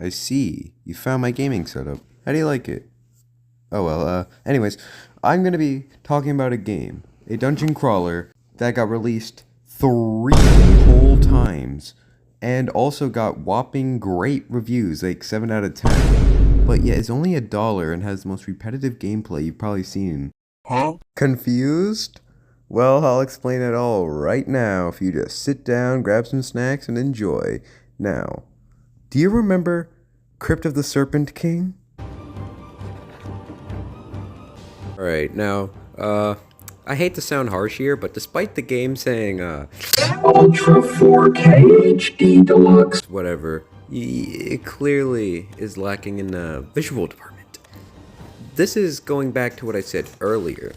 I see. You found my gaming setup. How do you like it? Oh well, anyways, I'm gonna be talking about a game, a dungeon crawler that got released 3 whole times and also got whopping great reviews, like 7 out of 10. But yet it's only $1 and has the most repetitive gameplay you've probably seen. Huh? Confused? Well, I'll explain it all right now if you just sit down, grab some snacks, and enjoy. Now, do you remember Crypt of the Serpent King? Alright, now, I hate to sound harsh here, but despite the game saying, Ultra 4K HD Deluxe. whatever, it clearly is lacking in the visual department. This is going back to what I said earlier.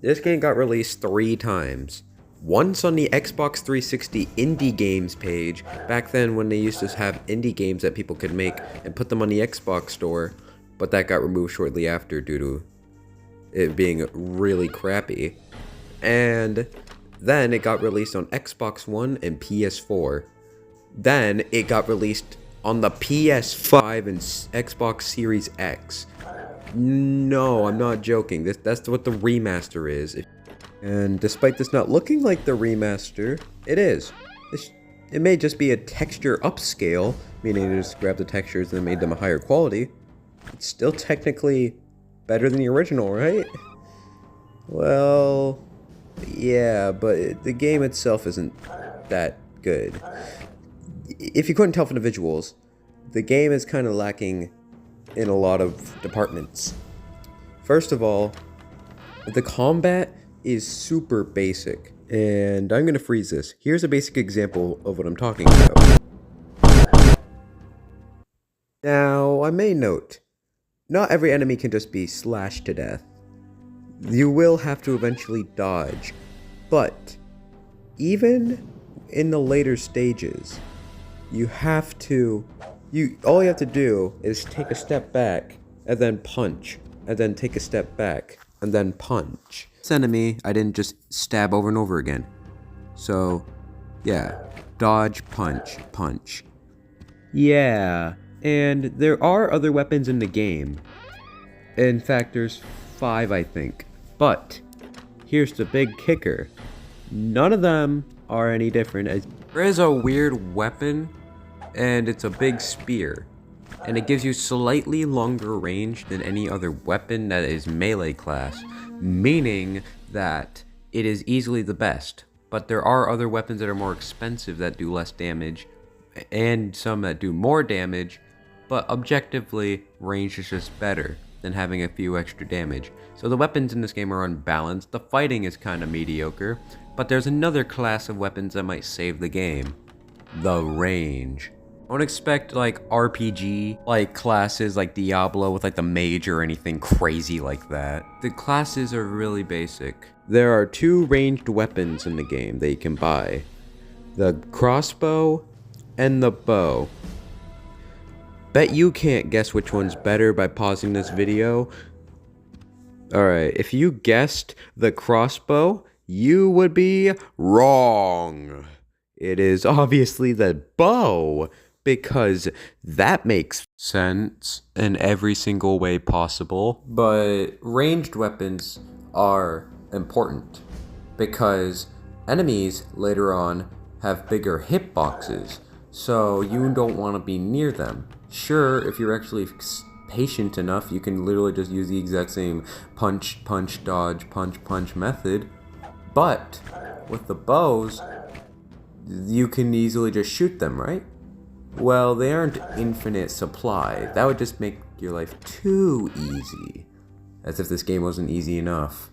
This game got released 3 times. Once on the Xbox 360 indie games page, back then when they used to have indie games that people could make and put them on the Xbox store, but that got removed shortly after due to it being really crappy. And then it got released on Xbox One and PS4. Then it got released on the PS5 and Xbox Series X. No, I'm not joking. That's what the remaster is. And despite this not looking like the remaster, it is. It may just be a texture upscale, meaning they just grabbed the textures and made them a higher quality. It's still technically better than the original, right? Well, yeah, but the game itself isn't that good. If you couldn't tell from the visuals, the game is kind of lacking in a lot of departments. First of all, the combat is super basic, and I'm gonna freeze this. Here's a basic example of what I'm talking about. Now, I may note, not every enemy can just be slashed to death. You will have to eventually dodge, but even in the later stages, all you have to do is take a step back, and then punch, and then take a step back, and then punch. This enemy, I didn't just stab over and over again. So, yeah, dodge, punch, punch. Yeah, and there are other weapons in the game. In fact, there's 5, I think. But, here's the big kicker. None of them are any different. There is a weird weapon, and it's a big spear. And it gives you slightly longer range than any other weapon that is melee class, meaning that it is easily the best. But there are other weapons that are more expensive that do less damage, and some that do more damage, but objectively, range is just better than having a few extra damage. So the weapons in this game are unbalanced, the fighting is kind of mediocre, but there's another class of weapons that might save the game. The range. Don't expect like RPG like classes like Diablo with like the mage or anything crazy like that. The classes are really basic. There are 2 ranged weapons in the game that you can buy. The crossbow and the bow. Bet you can't guess which one's better by pausing this video. Alright, if you guessed the crossbow, you would be wrong. It is obviously the bow, because that makes sense in every single way possible. But ranged weapons are important because enemies later on have bigger hitboxes, so you don't want to be near them. Sure, if you're actually patient enough, you can literally just use the exact same punch, punch, dodge, punch, punch method. But with the bows, you can easily just shoot them, right? Well, they aren't infinite supply. That would just make your life too easy. As if this game wasn't easy enough.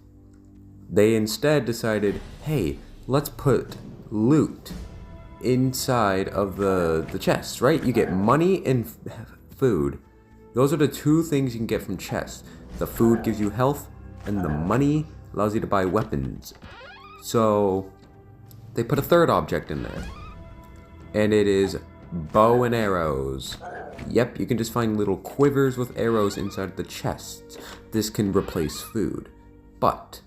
They instead decided, hey, let's put loot inside of the chests, right? You get money and food. Those are the 2 things you can get from chests. The food gives you health, and the money allows you to buy weapons. So, they put a 3rd object in there. And it is bow and arrows. Yep, you can just find little quivers with arrows inside the chests. This can replace food. But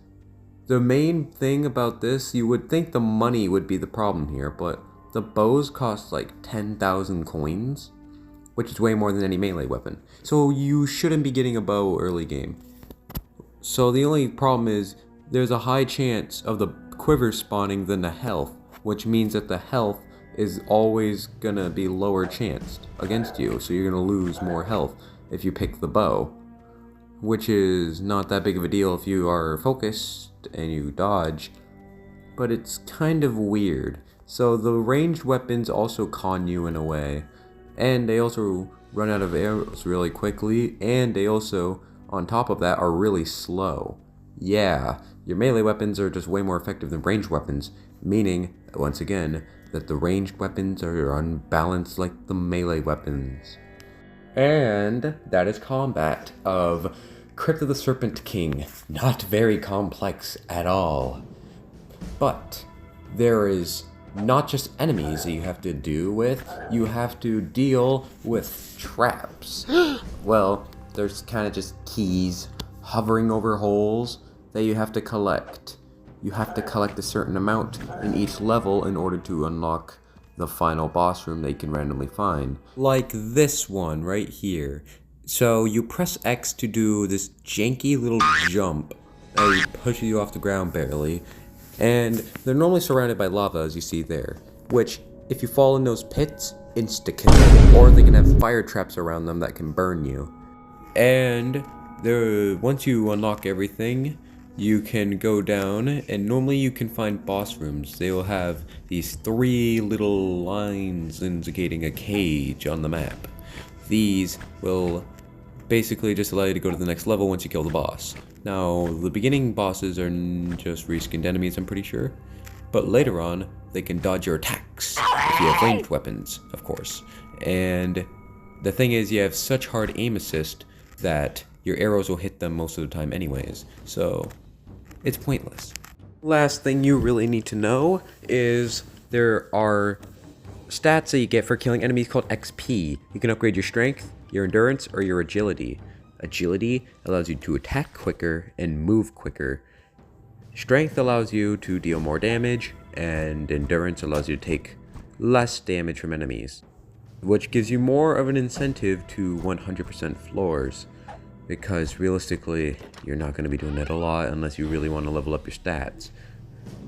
the main thing about this, you would think the money would be the problem here, but the bows cost like 10,000 coins. which is way more than any melee weapon. So you shouldn't be getting a bow early game. So the only problem is there's a high chance of the quiver spawning than the health, which means that the health is always gonna be lower chanced against you, so you're gonna lose more health if you pick the bow, which is not that big of a deal if you are focused and you dodge, but it's kind of weird. So the ranged weapons also con you in a way, and they also run out of arrows really quickly, and they also, on top of that, are really slow. Yeah, your melee weapons are just way more effective than ranged weapons, meaning, once again, that the ranged weapons are unbalanced like the melee weapons. And that is combat of Crypt of the Serpent King. Not very complex at all. But there is not just enemies that you have to do with, you have to deal with traps. Well, there's kind of just keys hovering over holes that you have to collect. You have to collect a certain amount in each level in order to unlock the final boss room that you can randomly find. Like this one right here. So you press X to do this janky little jump that pushes you off the ground barely. And they're normally surrounded by lava, as you see there, which, if you fall in those pits, insta-kill, or they can have fire traps around them that can burn you. And once you unlock everything, you can go down, and normally you can find boss rooms. They will have these 3 little lines indicating a cage on the map. These will basically just allow you to go to the next level once you kill the boss. Now, the beginning bosses are just reskinned enemies, I'm pretty sure. But later on, they can dodge your attacks, if you have ranged weapons, of course. And the thing is, you have such hard aim assist that your arrows will hit them most of the time anyways. So, it's pointless. Last thing you really need to know is there are stats that you get for killing enemies called XP. You can upgrade your strength, your endurance, or your agility. Agility allows you to attack quicker and move quicker. Strength allows you to deal more damage, and endurance allows you to take less damage from enemies, which gives you more of an incentive to 100% floors, because realistically, you're not going to be doing that a lot unless you really want to level up your stats,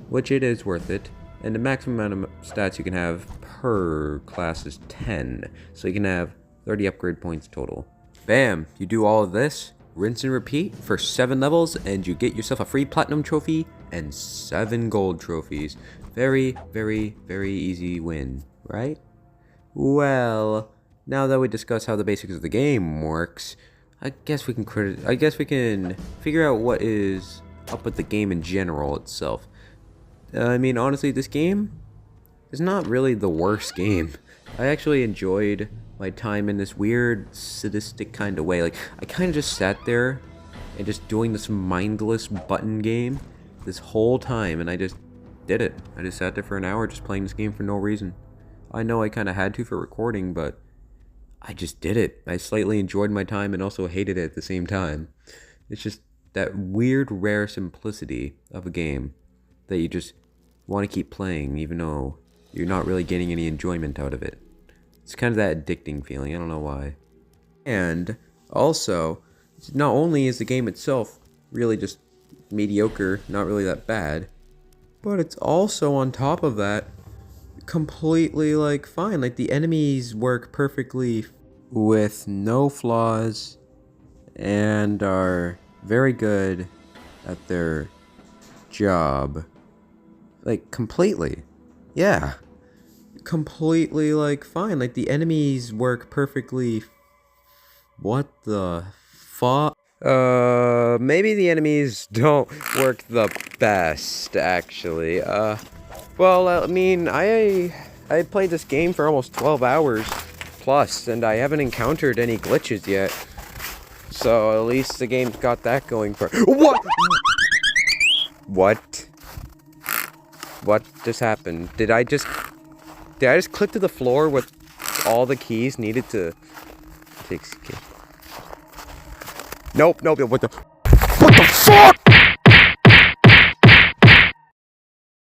which it is worth it. And the maximum amount of stats you can have per class is 10, so you can have 30 upgrade points total. Bam, you do all of this, rinse and repeat for 7 levels, and you get yourself a free platinum trophy and 7 gold trophies. Very, very, very easy win, right? Well, now that we discussed how the basics of the game works, I guess we can figure out what is up with the game in general itself. I mean, honestly, this game is not really the worst game. I actually enjoyed my time in this weird, sadistic kind of way. Like, I kind of just sat there and just doing this mindless button game this whole time, and I just did it. I just sat there for an hour just playing this game for no reason. I know I kind of had to for recording, but I just did it. I slightly enjoyed my time and also hated it at the same time. It's just that weird, rare simplicity of a game that you just want to keep playing even though you're not really getting any enjoyment out of it. It's kind of that addicting feeling, I don't know why. And also, not only is the game itself really just mediocre, not really that bad, but it's also on top of that completely like fine. Like the enemies work perfectly with no flaws and are very good at their job. Like completely. Yeah. Completely like fine. Like the enemies work perfectly. What the fuck? Maybe the enemies don't work the best, actually. Well, I mean, I played this game for almost 12 hours plus, and I haven't encountered any glitches yet. So at least the game's got that going for. What? What? What just happened? Did I just click to the floor with all the keys needed to escape? Nope, what the fuck?